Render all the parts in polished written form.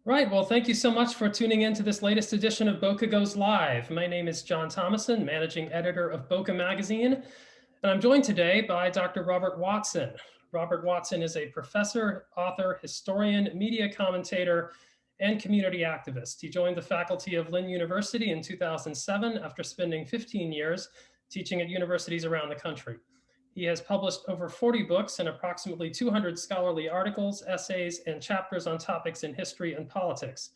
Right. Well, thank you so much for tuning in to this latest edition of Boca Goes Live. My name is John Thomason, Managing Editor of Boca Magazine, and I'm joined today by Dr. Robert Watson. Robert Watson is a professor, author, historian, media commentator, and community activist. He joined the faculty of Lynn University in 2007 after spending 15 years teaching at universities around the country. He has published over 40 books and approximately 200 scholarly articles, essays, and chapters on topics in history and politics.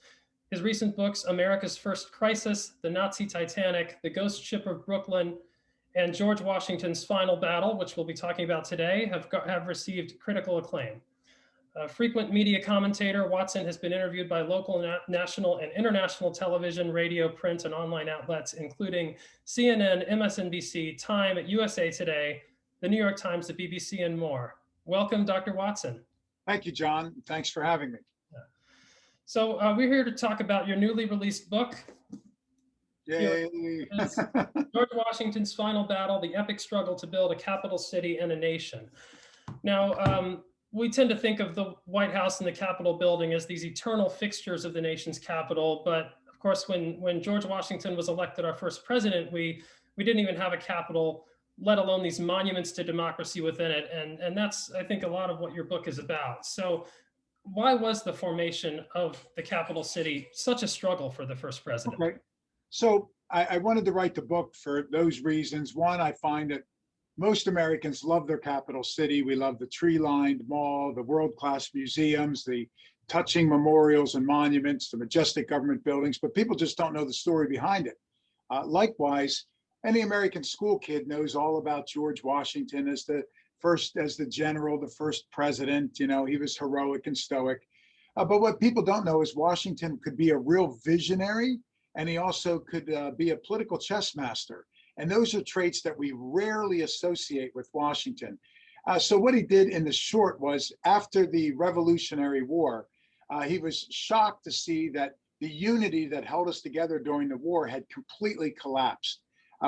His recent books, America's First Crisis, The Nazi Titanic, The Ghost Ship of Brooklyn, and George Washington's Final Battle, which we'll be talking about today, have received critical acclaim. A frequent media commentator, Watson has been interviewed by local, national, and international television, radio, print, and online outlets, including CNN, MSNBC, Time, USA Today, the New York Times, the BBC, and more. Welcome, Dr. Watson. Thank you, John. Thanks for having me. So we're here to talk about your newly released book. Yay. George Washington's Final Battle, the epic struggle to build a capital city and a nation. Now, we tend to think of the White House and the Capitol building as these eternal fixtures of the nation's capital. But of course, when George Washington was elected our first president, we didn't even have a Capitol, let alone these monuments to democracy within it. And that's, I think, a lot of what your book is about. So why was the formation of the capital city such a struggle for the first president? Okay. So I wanted to write the book for those reasons. One, I find that most Americans love their capital city. We love the tree-lined mall, the world-class museums, the touching memorials and monuments, the majestic government buildings, but people just don't know the story behind it. Likewise, any American school kid knows all about George Washington as the general, the first president. You know, he was heroic and stoic. But what people don't know is Washington could be a real visionary, and he also could be a political chess master. And those are traits that we rarely associate with Washington. So what he did in the short was, after the Revolutionary War, he was shocked to see that the unity that held us together during the war had completely collapsed.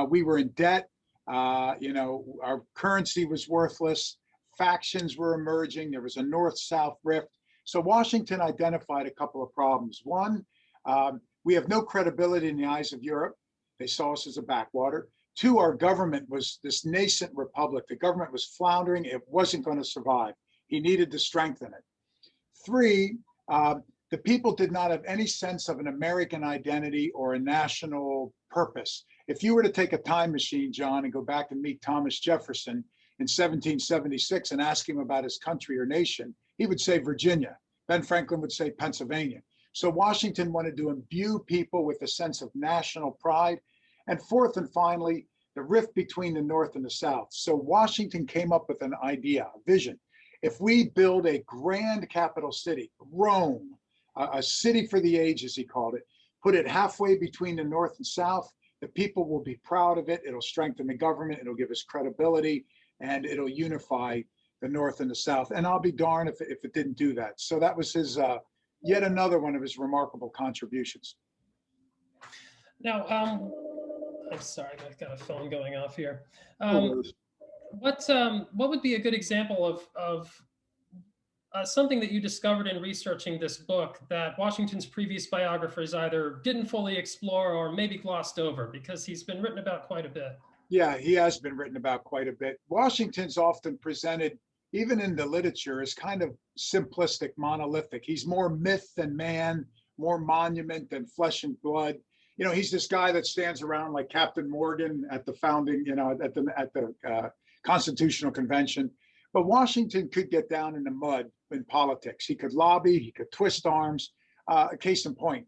We were in debt. Our currency was worthless. Factions were emerging. There was a North-South rift. So Washington identified a couple of problems. One, we have no credibility in the eyes of Europe. They saw us as a backwater. Two, our government was this nascent republic. The government was floundering. It wasn't going to survive. He needed to strengthen it. Three, the people did not have any sense of an American identity or a national purpose. If you were to take a time machine, John, and go back and meet Thomas Jefferson in 1776 and ask him about his country or nation, he would say Virginia. Ben Franklin would say Pennsylvania. So Washington wanted to imbue people with a sense of national pride. And fourth and finally, the rift between the North and the South. So Washington came up with an idea, a vision. If we build a grand capital city, Rome, a city for the ages, he called it, put it halfway between the North and South, the people will be proud of it. It'll strengthen the government. It'll give us credibility, and it'll unify the North and the South. And I'll be darned if it didn't do that. So that was his yet another one of his remarkable contributions. Now, I'm sorry, I've got a phone going off here. What would be a good example of something that you discovered in researching this book that Washington's previous biographers either didn't fully explore or maybe glossed over, because he's been written about quite a bit? Yeah, he has been written about quite a bit. Washington's often presented, even in the literature, as kind of simplistic, monolithic. He's more myth than man, more monument than flesh and blood. You know, he's this guy that stands around like Captain Morgan at the founding, at the Constitutional Convention. But Washington could get down in the mud in politics. He could lobby, he could twist arms. Case in point,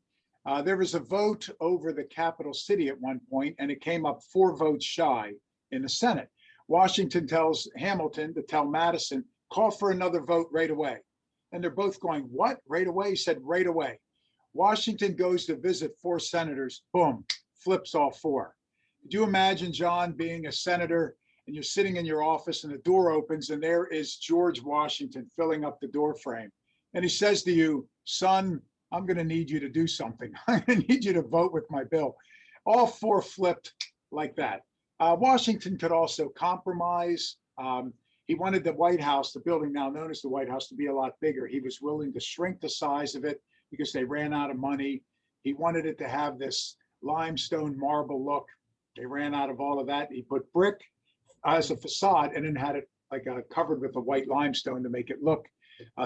there was a vote over the capital city at one point, and it came up 4 votes shy in the Senate. Washington tells Hamilton to tell Madison, call for another vote right away. And they're both going, what? Right away? He said, right away. Washington goes to visit 4 senators, boom, flips all 4. Could you imagine, John, being a senator and you're sitting in your office and the door opens and there is George Washington filling up the door frame. And he says to you, son, I'm going to need you to do something. I'm going to need you to vote with my bill. All 4 flipped like that. Washington could also compromise. He wanted the White House, the building now known as the White House, to be a lot bigger. He was willing to shrink the size of it because they ran out of money. He wanted it to have this limestone marble look. They ran out of all of that. He put brick as a facade and then had it like covered with a white limestone to make it look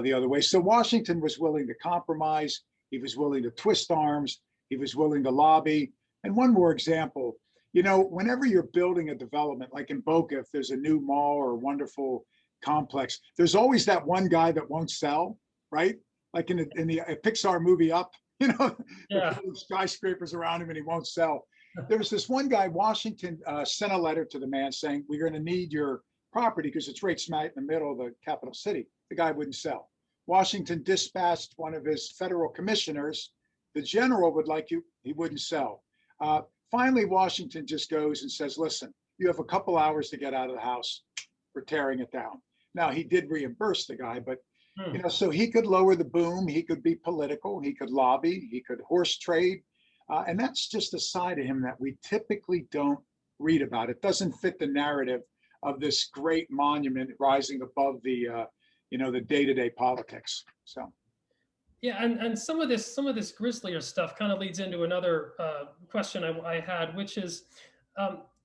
the other way. So Washington was willing to compromise. He was willing to twist arms. He was willing to lobby. And one more example, you know, whenever you're building a development, like in Boca, if there's a new mall or a wonderful complex, there's always that one guy that won't sell, right? Like in the Pixar movie Up, you know, Yeah. the skyscrapers around him and he won't sell. There was this one guy, Washington sent a letter to the man saying, we're going to need your property because it's right smack in the middle of the capital city. The guy wouldn't sell. Washington dispatched one of his federal commissioners. The general would like you, he wouldn't sell. Finally, Washington just goes and says, listen, you have a couple hours to get out of the house. We're tearing it down. Now, he did reimburse the guy, but, you know, so he could lower the boom. He could be political. He could lobby. He could horse trade. And that's just a side of him that we typically don't read about. It doesn't fit the narrative of this great monument rising above the, you know, the day-to-day politics. So. Yeah, and some of this grislier stuff kind of leads into another question I had, which is,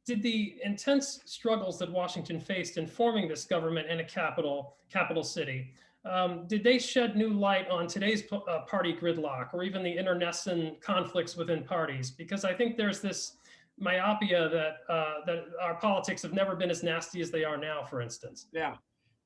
did the intense struggles that Washington faced in forming this government in a capital city, did they shed new light on today's party gridlock or even the internecine conflicts within parties? Because I think there's this myopia that our politics have never been as nasty as they are now, for instance. Yeah.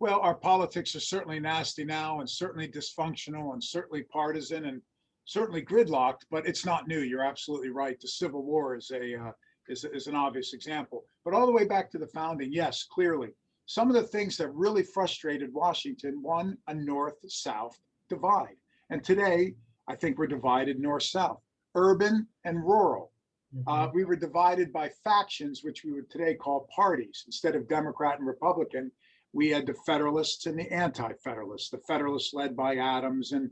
Well, our politics are certainly nasty now and certainly dysfunctional and certainly partisan and certainly gridlocked, but it's not new. You're absolutely right. The Civil War is an obvious example. But all the way back to the founding, yes, clearly. Some of the things that really frustrated Washington, one, a north-south divide. And today, I think we're divided north-south, urban and rural. We were divided by factions, which we would today call parties. Instead of Democrat and Republican, we had the Federalists and the Anti-Federalists. The Federalists led by Adams and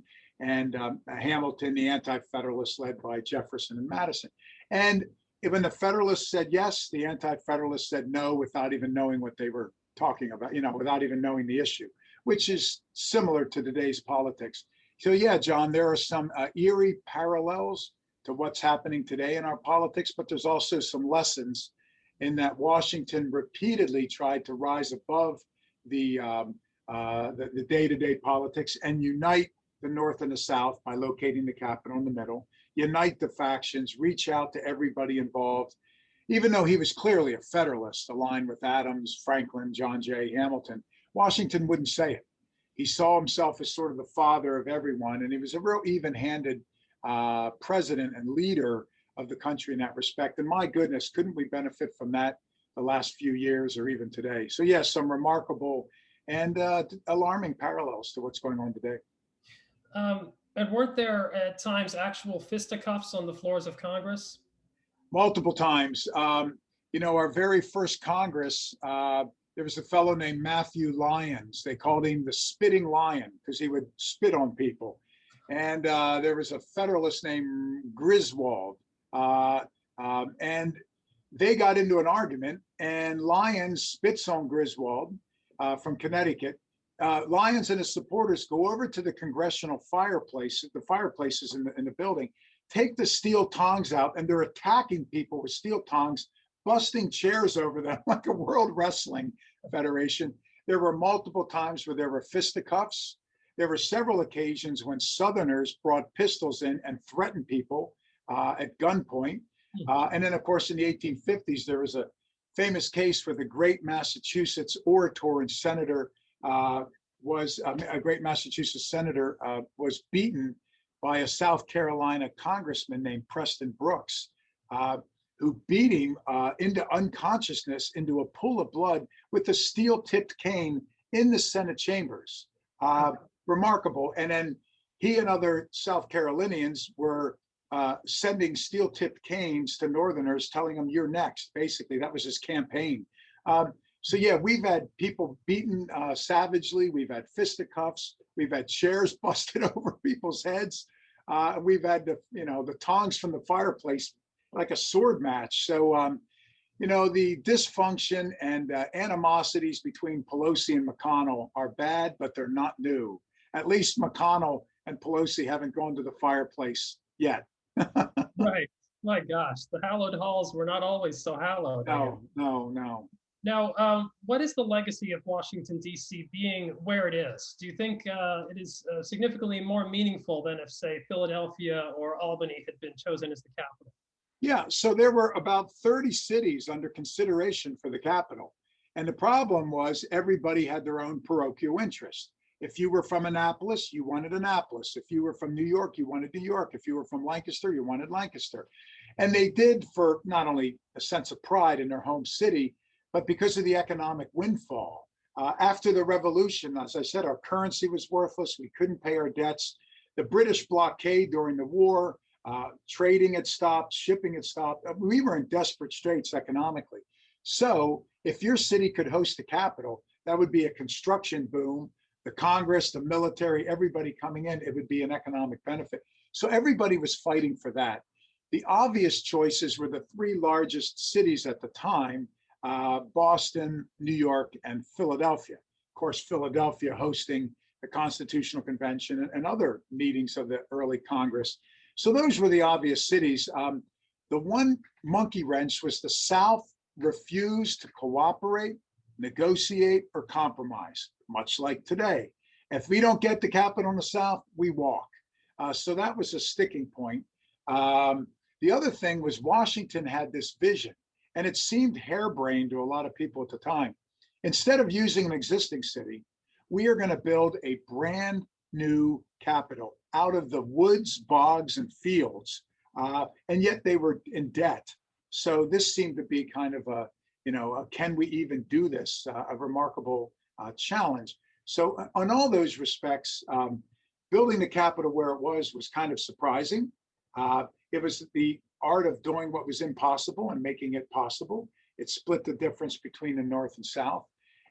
Hamilton, the Anti-Federalists led by Jefferson and Madison. And when the Federalists said yes, the Anti-Federalists said no without even knowing what they were talking about, you know, without even knowing the issue, which is similar to today's politics. So yeah, John, there are some eerie parallels to what's happening today in our politics, but there's also some lessons in that Washington repeatedly tried to rise above the day-to-day politics and unite the North and the South by locating the capital in the middle, unite the factions, reach out to everybody involved. Even though he was clearly a Federalist, aligned with Adams, Franklin, John Jay, Hamilton, Washington wouldn't say it. He saw himself as sort of the father of everyone, and he was a real even-handed president and leader of the country in that respect. And my goodness, couldn't we benefit from that the last few years or even today? So yes, some remarkable and alarming parallels to what's going on today. And weren't there at times actual fisticuffs on the floors of Congress? Multiple times. You know, our very first Congress, there was a fellow named Matthew Lyons. They called him the Spitting Lion because he would spit on people. And there was a Federalist named Griswold. And they got into an argument, and Lyons spits on Griswold from Connecticut. Lyons and his supporters go over to the congressional fireplace, the fireplaces in the building, take the steel tongs out, and they're attacking people with steel tongs, busting chairs over them like a World Wrestling Federation. There were multiple times where there were fisticuffs. There were several occasions when Southerners brought pistols in and threatened people at gunpoint. And then, of course, in the 1850s, there was a famous case where the great Massachusetts orator and senator was beaten by a South Carolina congressman named Preston Brooks, who beat him into unconsciousness, into a pool of blood with a steel-tipped cane in the Senate chambers. Remarkable. And then he and other South Carolinians were sending steel-tipped canes to Northerners, telling them, "You're next." Basically, that was his campaign. So yeah, we've had people beaten savagely. We've had fisticuffs. We've had chairs busted over people's heads. We've had the tongs from the fireplace, like a sword match. So the dysfunction and animosities between Pelosi and McConnell are bad, but they're not new. At least McConnell and Pelosi haven't gone to the fireplace yet. Right. My gosh, the hallowed halls were not always so hallowed, I guess. No, no, no. Now, what is the legacy of Washington, D.C. being where it is? Do you think it is significantly more meaningful than if, say, Philadelphia or Albany had been chosen as the capital? Yeah, so there were about 30 cities under consideration for the capital. And the problem was everybody had their own parochial interest. If you were from Annapolis, you wanted Annapolis. If you were from New York, you wanted New York. If you were from Lancaster, you wanted Lancaster. And they did for not only a sense of pride in their home city, but because of the economic windfall. After the revolution, as I said, our currency was worthless. We couldn't pay our debts. The British blockade during the war, trading had stopped, shipping had stopped. We were in desperate straits economically. So if your city could host the capital, that would be a construction boom. The Congress, the military, everybody coming in, it would be an economic benefit. So everybody was fighting for that. The obvious choices were the three largest cities at the time, Boston, New York, and Philadelphia. Of course, Philadelphia hosting the Constitutional Convention and other meetings of the early Congress. So those were the obvious cities. The one monkey wrench was the South refused to cooperate, negotiate, or compromise, much like today. If we don't get the capital in the South, we walk. So that was a sticking point. The other thing was Washington had this vision, and it seemed harebrained to a lot of people at the time. Instead of using an existing city, we are going to build a brand new capital out of the woods, bogs, and fields. And yet they were in debt. So this seemed to be kind of a, can we even do this? A remarkable challenge. So on all those respects, building the capital where it was kind of surprising. It was the art of doing what was impossible and making it possible. It split the difference between the North and South.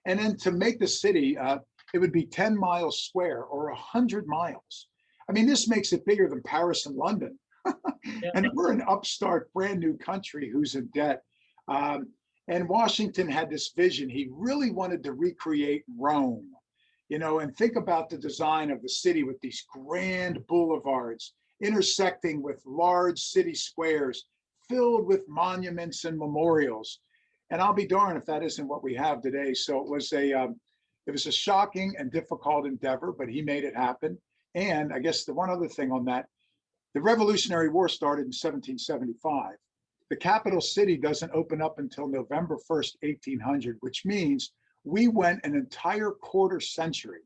And then to make the city, it would be 10 miles square or 100 miles. I mean, this makes it bigger than Paris and London. Yeah. And we're an upstart, brand new country who's in debt. And Washington had this vision. He really wanted to recreate Rome, and think about the design of the city with these grand boulevards intersecting with large city squares filled with monuments and memorials. And I'll be darned if that isn't what we have today. So it was a shocking and difficult endeavor, but he made it happen. And I guess the one other thing on that, the Revolutionary War started in 1775. The capital city doesn't open up until November 1st, 1800, which means we went an entire quarter century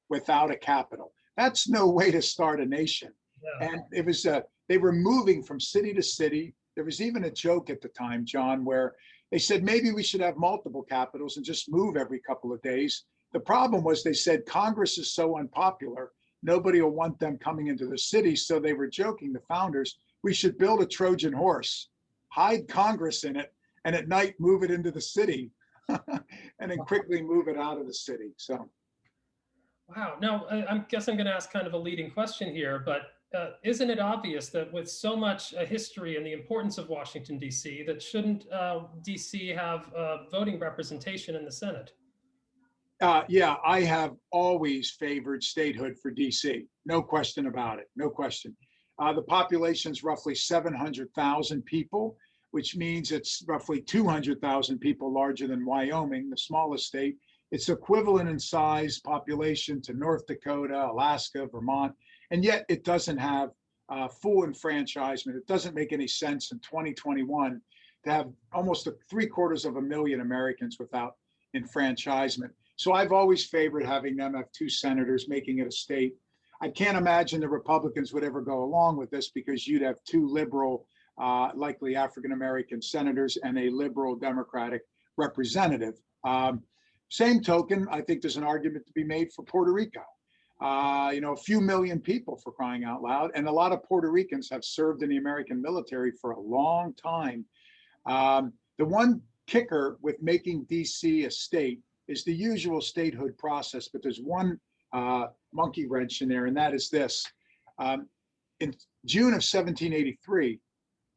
without a capital. That's no way to start a nation. Yeah. And it was, they were moving from city to city. There was even a joke at the time, John, where they said maybe we should have multiple capitals and just move every couple of days. The problem was they said Congress is so unpopular, nobody will want them coming into the city. So they were joking, the founders, we should build a Trojan horse, hide Congress in it, and at night move it into the city and then quickly move it out of the city. So. Wow. Now, I guess I'm going to ask kind of a leading question here, but isn't it obvious that with so much history and the importance of Washington, D.C., that shouldn't D.C. have voting representation in the Senate? Yeah, I have always favored statehood for D.C. No question about it. No question. The population is roughly 700,000 people, which means it's roughly 200,000 people larger than Wyoming, the smallest state. It's equivalent in size, population to North Dakota, Alaska, Vermont, and yet it doesn't have full enfranchisement. It doesn't make any sense in 2021 to have almost 750,000 Americans without enfranchisement. So I've always favored having them have two senators, making it a state. I can't imagine the Republicans would ever go along with this because you'd have two liberal, likely African-American senators and a liberal Democratic representative. Same token, I think there's an argument to be made for Puerto Rico. A few million people, for crying out loud, and a lot of Puerto Ricans have served in the American military for a long time. The one kicker with making DC a state is the usual statehood process, but there's one monkey wrench in there, and that is this. In June of 1783,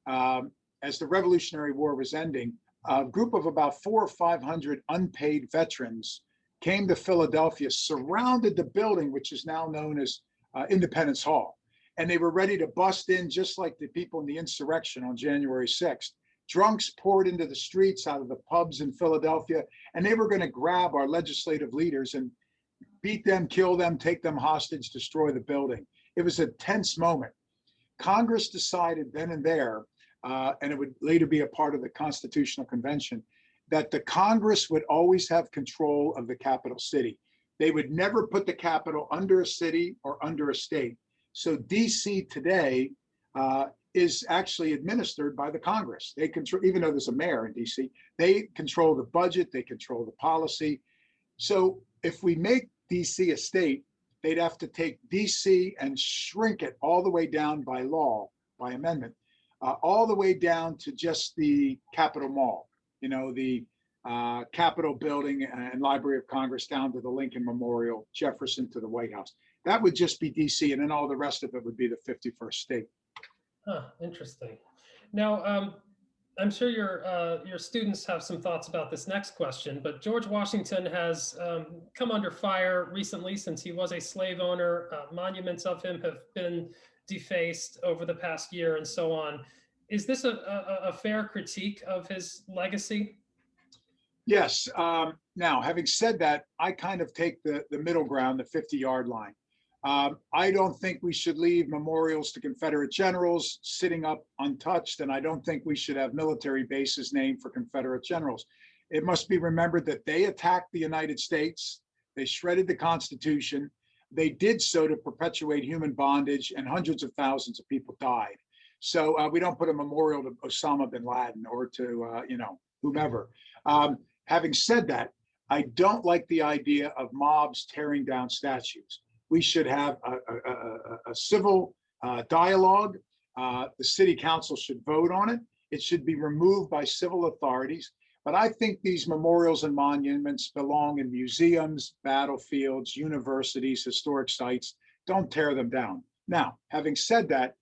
as the Revolutionary War was ending, a group of about 400 or 500 unpaid veterans came to Philadelphia, surrounded the building, which is now known as Independence Hall. And they were ready to bust in just like the people in the insurrection on January 6th. Drunks poured into the streets out of the pubs in Philadelphia, and they were going to grab our legislative leaders and beat them, kill them, take them hostage, destroy the building. It was a tense moment. Congress decided then and there, and it would later be a part of the Constitutional Convention, that the Congress would always have control of the capital city. They would never put the capital under a city or under a state. So DC today is actually administered by the Congress. They control, even though there's a mayor in DC, they control the budget, they control the policy. So if we make DC a state, they'd have to take DC and shrink it all the way down by law, by amendment, all the way down to just the Capitol Mall, you know, the Capitol Building and Library of Congress down to the Lincoln Memorial, Jefferson to the White House. That would just be DC, and then all the rest of it would be the 51st state. Huh, interesting. Now, I'm sure your students have some thoughts about this next question, but George Washington has come under fire recently since he was a slave owner. Monuments of him have been defaced over the past year and so on. Is this a fair critique of his legacy? Yes. Now, having said that, I kind of take the middle ground, the 50-yard line. I don't think we should leave memorials to Confederate generals sitting up untouched, and I don't think we should have military bases named for Confederate generals. It must be remembered that they attacked the United States, they shredded the Constitution, they did so to perpetuate human bondage, and hundreds of thousands of people died. So we don't put a memorial to Osama bin Laden or to whomever. Having said that, I don't like the idea of mobs tearing down statues. We should have a civil dialogue. The city council should vote on it. It should be removed by civil authorities. But I think these memorials and monuments belong in museums, battlefields, universities, historic sites. Don't tear them down. Now, having said that,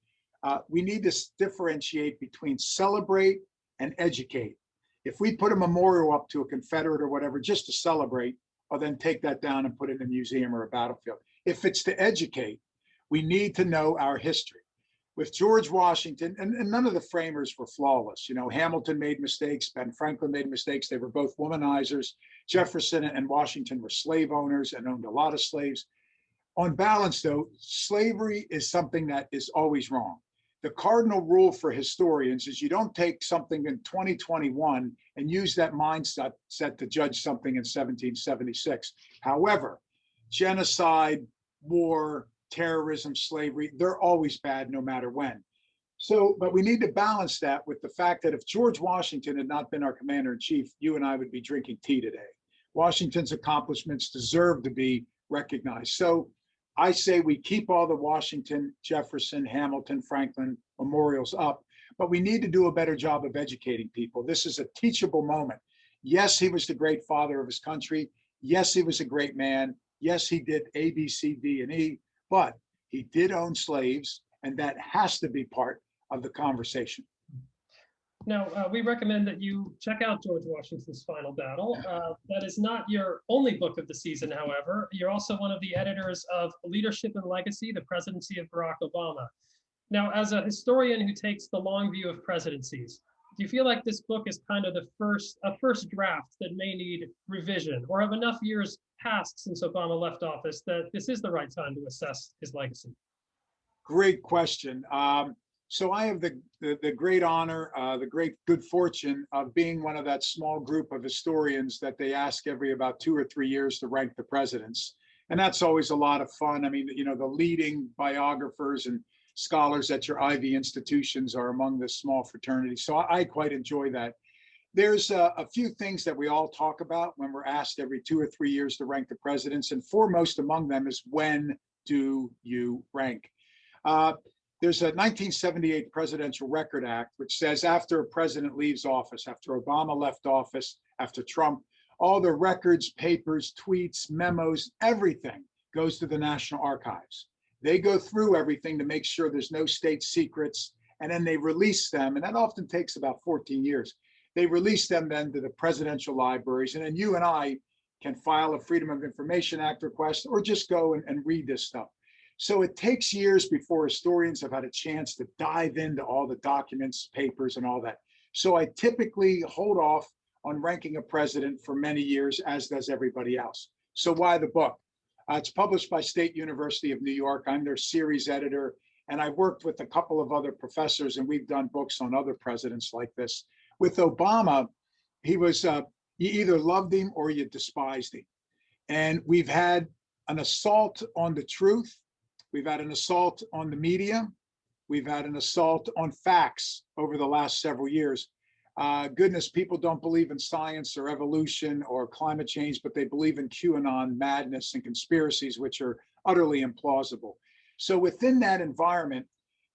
we need to differentiate between celebrate and educate. If we put a memorial up to a Confederate or whatever just to celebrate, or then take that down and put it in a museum or a battlefield. If it's to educate, we need to know our history. With George Washington, and none of the framers were flawless. You know, Hamilton made mistakes, Ben Franklin made mistakes. They were both womanizers. Jefferson and Washington were slave owners and owned a lot of slaves. On balance, though, slavery is something that is always wrong. The cardinal rule for historians is you don't take something in 2021 and use that mindset to judge something in 1776. However, genocide, war, terrorism, slavery, they're always bad no matter when. So, but we need to balance that with the fact that if George Washington had not been our commander in chief, you and I would be drinking tea today. Washington's accomplishments deserve to be recognized. So I say we keep all the Washington, Jefferson, Hamilton, Franklin memorials up, but we need to do a better job of educating people. This is a teachable moment. Yes, he was the great father of his country. Yes, he was a great man. Yes, he did A, B, C, D, and E, but he did own slaves, and that has to be part of the conversation. Now, we recommend that you check out George Washington's Final Battle. That is not your only book of the season, however. You're also one of the editors of Leadership and Legacy, the Presidency of Barack Obama. Now, as a historian who takes the long view of presidencies, do you feel like this book is kind of a first draft that may need revision, or have enough years passed since Obama left office that this is the right time to assess his legacy? Great question. So I have the great honor, the great good fortune of being one of that small group of historians that they ask every about 2 or 3 years to rank the presidents. And that's always a lot of fun. I mean, you know, the leading biographers and scholars at your Ivy institutions are among this small fraternity. So I quite enjoy that. There's a few things that we all talk about when we're asked every 2 or 3 years to rank the presidents. And foremost among them is, when do you rank? There's a 1978 Presidential Record Act, which says after a president leaves office, after Obama left office, after Trump, all the records, papers, tweets, memos, everything goes to the National Archives. They go through everything to make sure there's no state secrets, and then they release them. And that often takes about 14 years. They release them then to the presidential libraries. And then you and I can file a Freedom of Information Act request or just go and read this stuff. So it takes years before historians have had a chance to dive into all the documents, papers, and all that. So I typically hold off on ranking a president for many years, as does everybody else. So why the book? It's published by State University of New York. I'm their series editor, and I've worked with a couple of other professors, and we've done books on other presidents like this. With Obama, he was, you either loved him or you despised him. And we've had an assault on the truth. We've had an assault on the media. We've had an assault on facts over the last several years. Goodness, people don't believe in science or evolution or climate change, but they believe in QAnon madness and conspiracies, which are utterly implausible. So within that environment,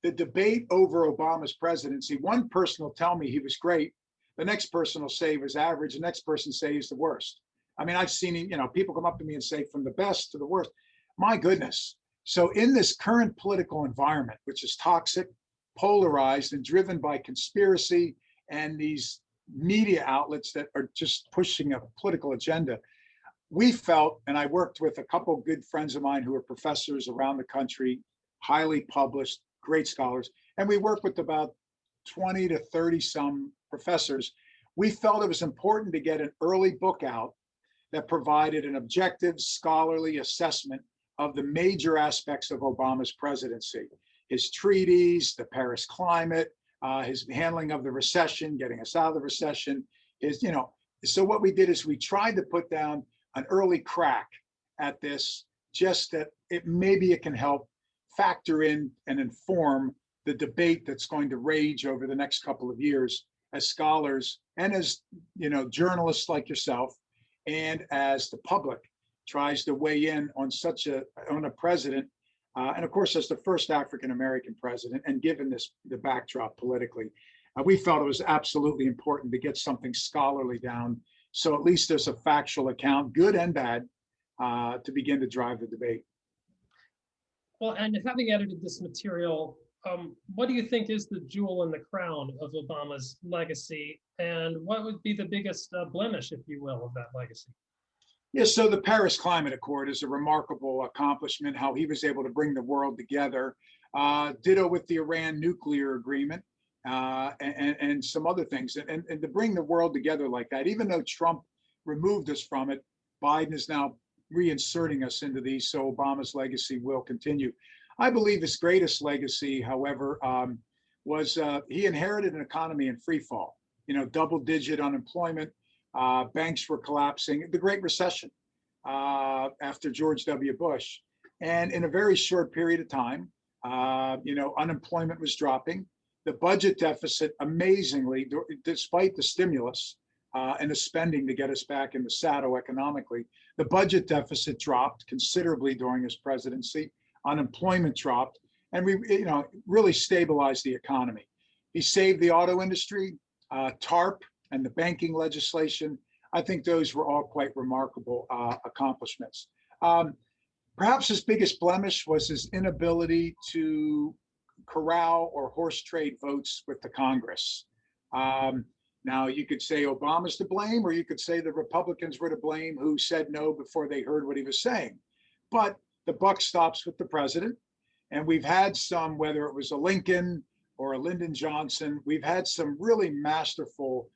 the debate over Obama's presidency, one person will tell me he was great. The next person will say he was average. The next person say he's the worst. I mean, I've seen, people come up to me and say from the best to the worst. My goodness. So in this current political environment, which is toxic, polarized, and driven by conspiracy and these media outlets that are just pushing a political agenda, we felt, and I worked with a couple of good friends of mine who are professors around the country, highly published, great scholars, and we worked with about 20 to 30 some professors. We felt it was important to get an early book out that provided an objective scholarly assessment of the major aspects of Obama's presidency, his treaties, the Paris climate, his handling of the recession, getting us out of the recession, so what we did is we tried to put down an early crack at this, just that maybe it can help factor in and inform the debate that's going to rage over the next couple of years as scholars and as journalists like yourself, and as the public tries to weigh in on a president, and of course as the first African American president, and given the backdrop politically, we felt it was absolutely important to get something scholarly down, so at least there's a factual account, good and bad, to begin to drive the debate. Well, and having edited this material, what do you think is the jewel in the crown of Obama's legacy, and what would be the biggest blemish, if you will, of that legacy? Yeah, so the Paris Climate Accord is a remarkable accomplishment, how he was able to bring the world together. Ditto with the Iran nuclear agreement, and some other things. And to bring the world together like that, even though Trump removed us from it, Biden is now reinserting us into these, so Obama's legacy will continue. I believe his greatest legacy, however, was he inherited an economy in free fall, double-digit unemployment, banks were collapsing, the Great Recession after George W. Bush. And in a very short period of time, unemployment was dropping. The budget deficit, amazingly, despite the stimulus and the spending to get us back in the saddle economically, the budget deficit dropped considerably during his presidency. Unemployment dropped, and we, really stabilized the economy. He saved the auto industry, TARP, and the banking legislation. I think those were all quite remarkable accomplishments. Perhaps his biggest blemish was his inability to corral or horse trade votes with the Congress. Now, you could say Obama's to blame, or you could say the Republicans were to blame who said no before they heard what he was saying. But the buck stops with the president. And we've had some, whether it was a Lincoln or a Lyndon Johnson, we've had some really masterful,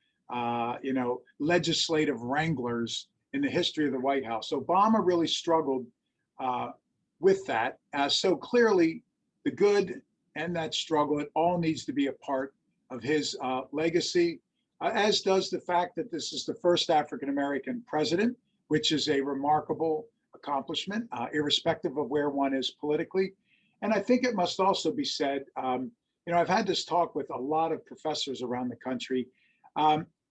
legislative wranglers in the history of the White House. Obama really struggled with that. So clearly, the good and that struggle, it all needs to be a part of his legacy, as does the fact that this is the first African-American president, which is a remarkable accomplishment, irrespective of where one is politically. And I think it must also be said, I've had this talk with a lot of professors around the country.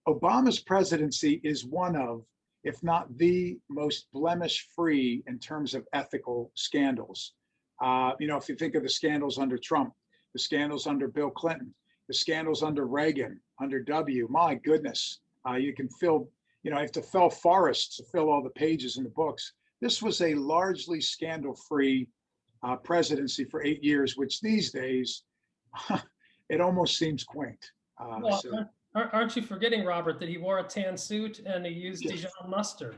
Obama's presidency is one of, if not the most blemish-free in terms of ethical scandals. If you think of the scandals under Trump, the scandals under Bill Clinton, the scandals under Reagan, under W, my goodness, you can fill, you have to fell forests to fill all the pages in the books. This was a largely scandal-free presidency for 8 years, which these days, it almost seems quaint. Well, aren't you forgetting, Robert, that he wore a tan suit and he used Dijon mustard?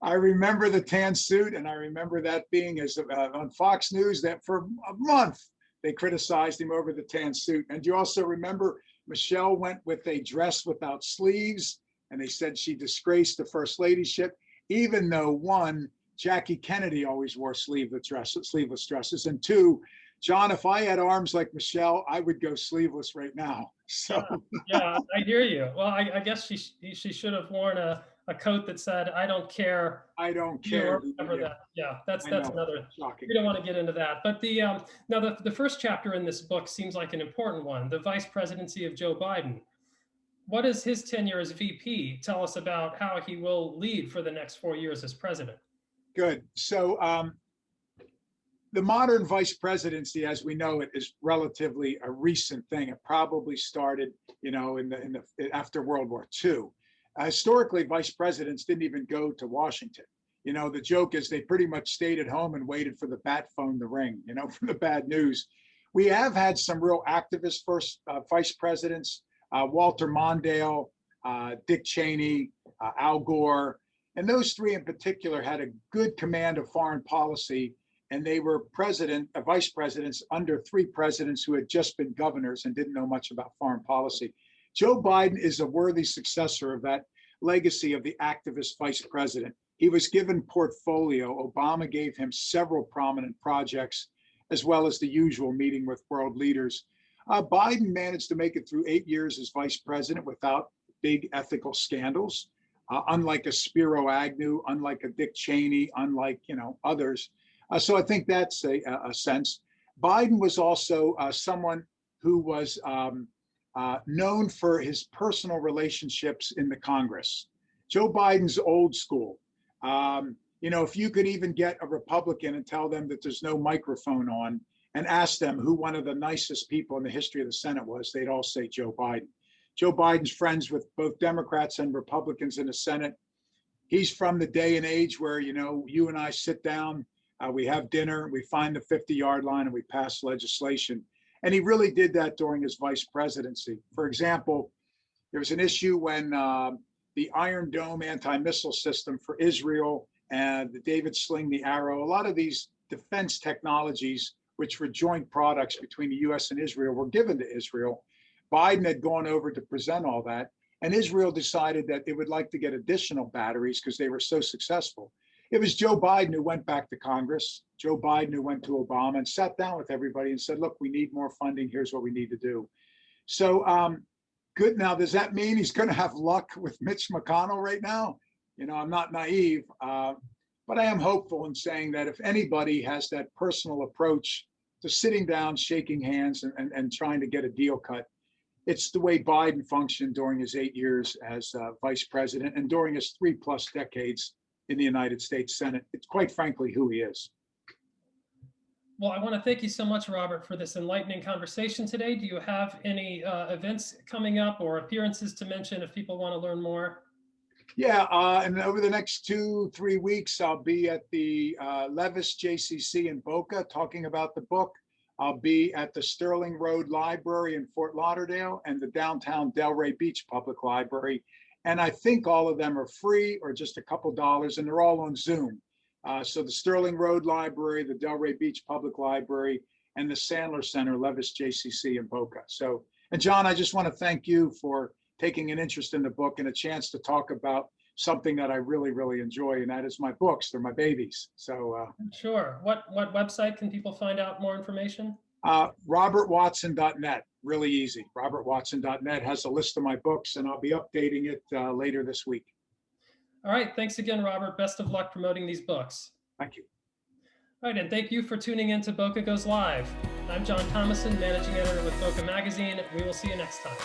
I remember the tan suit, and I remember that being as on Fox News that for a month they criticized him over the tan suit. And you also remember Michelle went with a dress without sleeves, and they said she disgraced the first ladyship, even though one, Jackie Kennedy always wore sleeveless dresses, and two, John, if I had arms like Michelle, I would go sleeveless right now. So Yeah, I hear you. Well, I guess she should have worn a coat that said, "I don't care," I don't you know, or care. whatever Yeah, that. Yeah, that's I that's know. another. Shocking. We don't want to get into that. But now the first chapter in this book seems like an important one, the vice presidency of Joe Biden. What does his tenure as VP tell us about how he will lead for the next 4 years as president? Good. So the modern vice presidency, as we know it, is relatively a recent thing. It probably started, in the after World War II. Historically, vice presidents didn't even go to Washington. The joke is they pretty much stayed at home and waited for the bat phone to ring, for the bad news. We have had some real activist first vice presidents, Walter Mondale, Dick Cheney, Al Gore, and those three in particular had a good command of foreign policy, and they were vice presidents under three presidents who had just been governors and didn't know much about foreign policy. Joe Biden is a worthy successor of that legacy of the activist vice president. He was given portfolio. Obama gave him several prominent projects, as well as the usual meeting with world leaders. Biden managed to make it through 8 years as vice president without big ethical scandals, unlike a Spiro Agnew, unlike a Dick Cheney, unlike others. So I think that's a sense. Biden was also someone who was known for his personal relationships in the Congress. Joe Biden's old school. If you could even get a Republican and tell them that there's no microphone on and ask them who one of the nicest people in the history of the Senate was, they'd all say Joe Biden. Joe Biden's friends with both Democrats and Republicans in the Senate. He's from the day and age where, you and I sit down, we have dinner, we find the 50-yard line, and we pass legislation. And he really did that during his vice presidency. For example, there was an issue when the Iron Dome anti-missile system for Israel and the David Sling, the Arrow, a lot of these defense technologies, which were joint products between the US and Israel, were given to Israel. Biden had gone over to present all that, and Israel decided that they would like to get additional batteries because they were so successful. It was Joe Biden who went back to Congress, Joe Biden who went to Obama and sat down with everybody and said, look, we need more funding. Here's what we need to do. So good. Now, does that mean he's going to have luck with Mitch McConnell right now? I'm not naive, but I am hopeful in saying that if anybody has that personal approach to sitting down, shaking hands, and trying to get a deal cut, it's the way Biden functioned during his 8 years as vice president and during his 3+ decades in the United States Senate. It's quite frankly who he is. Well, I want to thank you so much, Robert, for this enlightening conversation today. Do you have any events coming up or appearances to mention if people want to learn more? Yeah, and over the next 2-3 weeks, I'll be at the Levis JCC in Boca talking about the book. I'll be at the Sterling Road Library in Fort Lauderdale and the downtown Delray Beach Public Library. And I think all of them are free or just a couple dollars, and they're all on Zoom. So the Sterling Road Library, the Delray Beach Public Library, and the Sandler Center, Levis JCC in Boca. So, and John, I just want to thank you for taking an interest in the book and a chance to talk about something that I really, really enjoy, and that is my books. They're my babies. So sure. What website can people find out more information? RobertWatson.net. Really easy. RobertWatson.net has a list of my books, and I'll be updating it later this week. All right. Thanks again, Robert. Best of luck promoting these books. Thank you. All right, and thank you for tuning in to Boca Goes Live. I'm John Thomason, Managing Editor with Boca Magazine. We will see you next time.